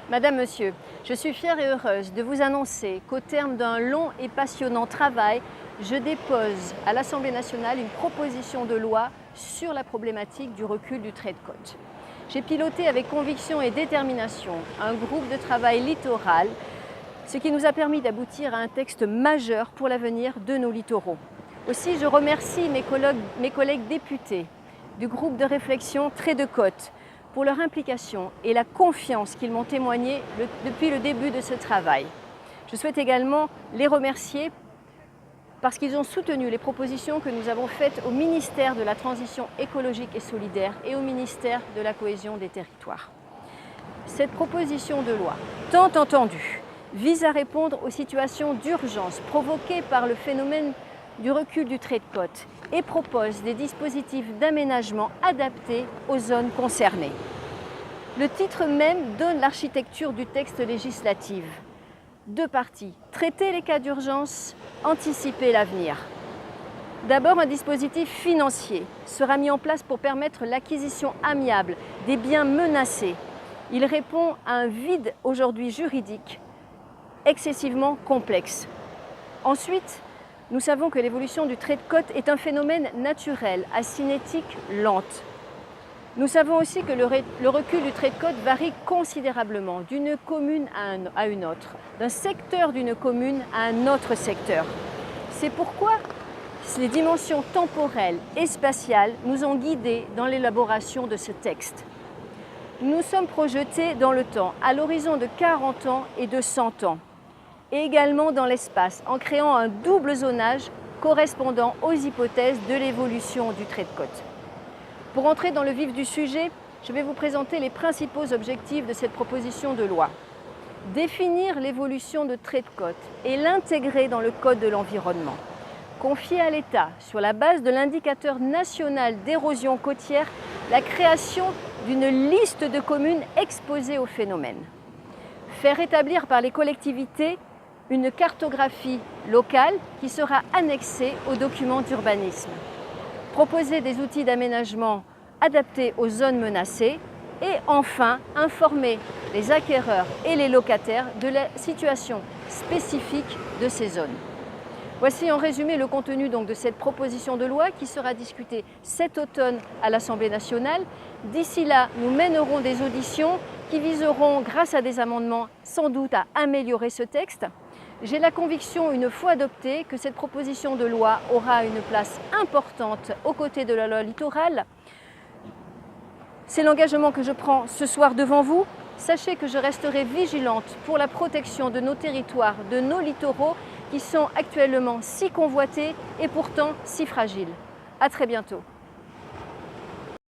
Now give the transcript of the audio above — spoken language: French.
Madame, Monsieur, je suis fière et heureuse de vous annoncer qu'au terme d'un long et passionnant travail, je dépose à l'Assemblée nationale une proposition de loi sur la problématique du recul du trait de côte. J'ai piloté avec conviction et détermination un groupe de travail littoral, ce qui nous a permis d'aboutir à un texte majeur pour l'avenir de nos littoraux. Aussi, je remercie mes collègues députés du groupe de réflexion Trait de côte pour leur implication et la confiance qu'ils m'ont témoignée depuis le début de ce travail. Je souhaite également les remercier parce qu'ils ont soutenu les propositions que nous avons faites au ministère de la Transition écologique et solidaire et au ministère de la Cohésion des territoires. Cette proposition de loi, tant entendue, vise à répondre aux situations d'urgence provoquées par le phénomène du recul du trait de côte et propose des dispositifs d'aménagement adaptés aux zones concernées. Le titre même donne l'architecture du texte législatif. Deux parties, traiter les cas d'urgence, anticiper l'avenir. D'abord, un dispositif financier sera mis en place pour permettre l'acquisition amiable des biens menacés. Il répond à un vide aujourd'hui juridique excessivement complexe. Ensuite, nous savons que l'évolution du trait de côte est un phénomène naturel, à cinétique lente. Nous savons aussi que le recul du trait de côte varie considérablement d'une commune à une autre, d'un secteur d'une commune à un autre secteur. C'est pourquoi les dimensions temporelles et spatiales nous ont guidés dans l'élaboration de ce texte. Nous sommes projetés dans le temps, à l'horizon de 40 ans et de 100 ans, et également dans l'espace, en créant un double zonage correspondant aux hypothèses de l'évolution du trait de côte. Pour entrer dans le vif du sujet, je vais vous présenter les principaux objectifs de cette proposition de loi. Définir l'évolution de trait de côte et l'intégrer dans le Code de l'environnement. Confier à l'État, sur la base de l'indicateur national d'érosion côtière, la création d'une liste de communes exposées au phénomène. Faire établir par les collectivités une cartographie locale qui sera annexée aux documents d'urbanisme. Proposer des outils d'aménagement adaptés aux zones menacées et enfin informer les acquéreurs et les locataires de la situation spécifique de ces zones. Voici en résumé le contenu de cette proposition de loi qui sera discutée cet automne à l'Assemblée nationale. D'ici là, nous mènerons des auditions qui viseront, grâce à des amendements, sans doute à améliorer ce texte. J'ai la conviction, une fois adoptée, que cette proposition de loi aura une place importante aux côtés de la loi littorale. C'est l'engagement que je prends ce soir devant vous. Sachez que je resterai vigilante pour la protection de nos territoires, de nos littoraux qui sont actuellement si convoités et pourtant si fragiles. À très bientôt.